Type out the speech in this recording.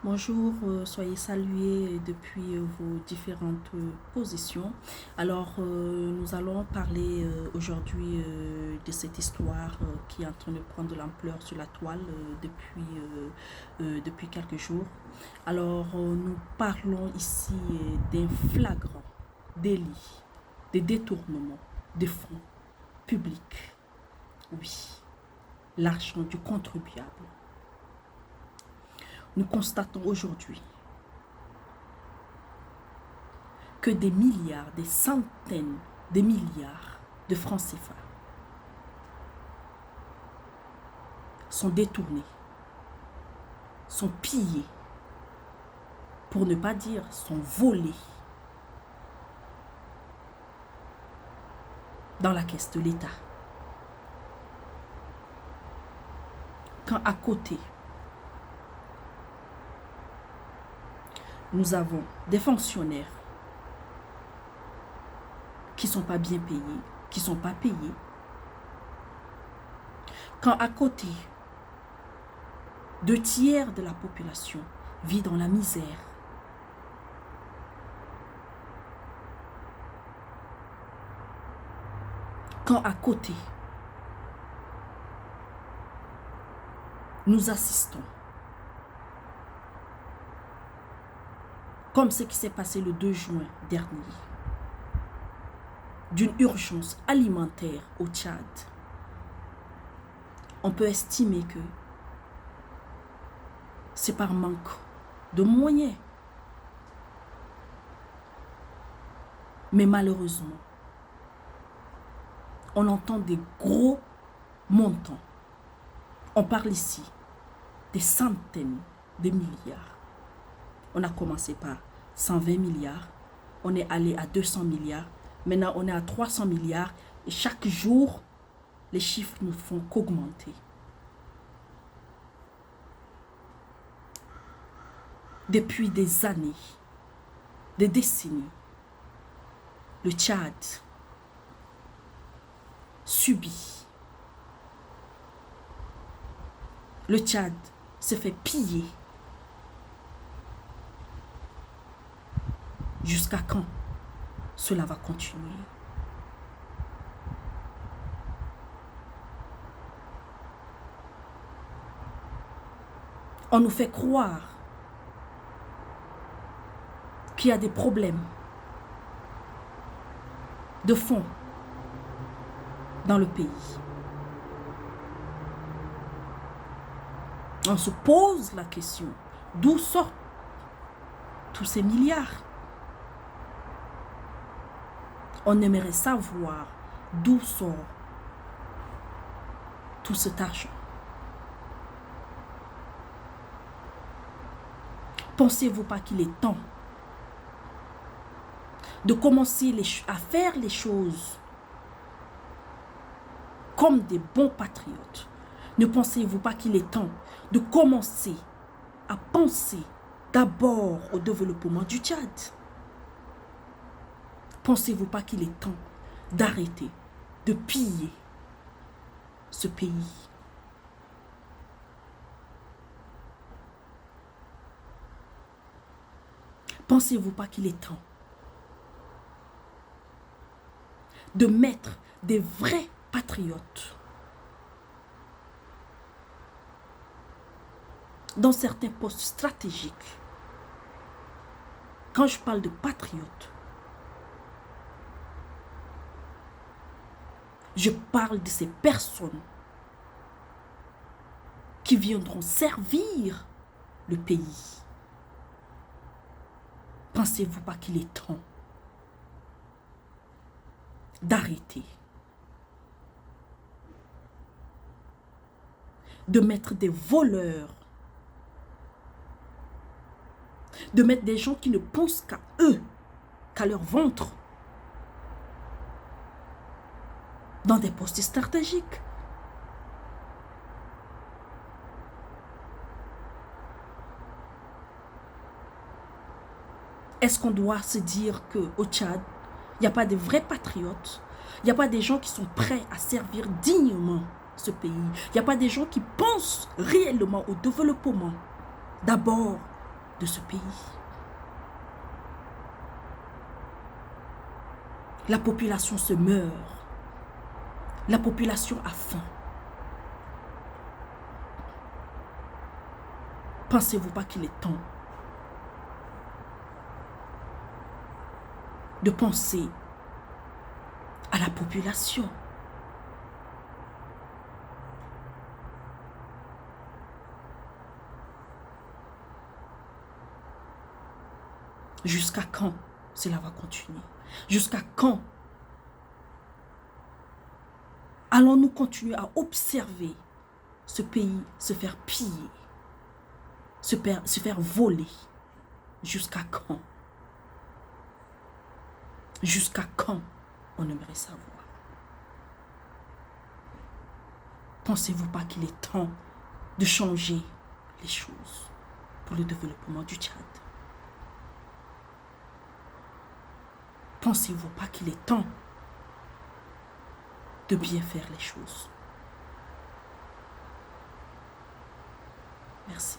Bonjour, soyez salués depuis vos différentes positions. Alors, nous allons parler aujourd'hui de cette histoire qui est en train de prendre de l'ampleur sur la toile depuis quelques jours. Alors, nous parlons ici d'un flagrant délit, de détournement de fonds publics. Oui, l'argent du contribuable. Nous constatons aujourd'hui que des milliards, des centaines de milliards de francs CFA sont détournés, sont pillés, pour ne pas dire sont volés dans la caisse de l'État. Quand à côté, nous avons des fonctionnaires qui ne sont pas bien payés, qui ne sont pas payés. Quand à côté, 2/3 de la population vit dans la misère. Quand à côté, nous assistons, comme ce qui s'est passé le 2 juin dernier, d'une urgence alimentaire au Tchad, on peut estimer que c'est par manque de moyens. Mais malheureusement, on entend des gros montants. On parle ici des centaines de milliards. On a commencé par 120 milliards, on est allé à 200 milliards, maintenant on est à 300 milliards et chaque jour, les chiffres ne font qu'augmenter. Depuis des années, des décennies, le Tchad subit. Le Tchad se fait piller. Jusqu'à quand cela va continuer? On nous fait croire qu'il y a des problèmes de fonds dans le pays. On se pose la question, d'où sortent tous ces milliards? On aimerait savoir d'où sort tout cet argent. Pensez-vous pas qu'il est temps de commencer à faire les choses comme des bons patriotes? Ne pensez-vous pas qu'il est temps de commencer à penser d'abord au développement du Tchad? Pensez-vous pas qu'il est temps d'arrêter de piller ce pays? Pensez-vous pas qu'il est temps de mettre des vrais patriotes dans certains postes stratégiques? Quand je parle de patriotes, je parle de ces personnes qui viendront servir le pays. Pensez-vous pas qu'il est temps d'arrêter de mettre des voleurs, de mettre des gens qui ne pensent qu'à eux, qu'à leur ventre, dans des postes stratégiques? Est-ce qu'on doit se dire qu'au Tchad, il n'y a pas de vrais patriotes? Il n'y a pas des gens qui sont prêts à servir dignement ce pays? Il n'y a pas des gens qui pensent réellement au développement? D'abord, de ce pays. La population se meurt. La population a faim. Pensez-vous pas qu'il est temps de penser à la population? Jusqu'à quand cela va continuer? Jusqu'à quand allons-nous continuer à observer ce pays se faire piller, se faire voler? Jusqu'à quand? Jusqu'à quand? On aimerait savoir. Pensez-vous pas qu'il est temps de changer les choses pour le développement du Tchad? Pensez-vous pas qu'il est temps de bien faire les choses? Merci.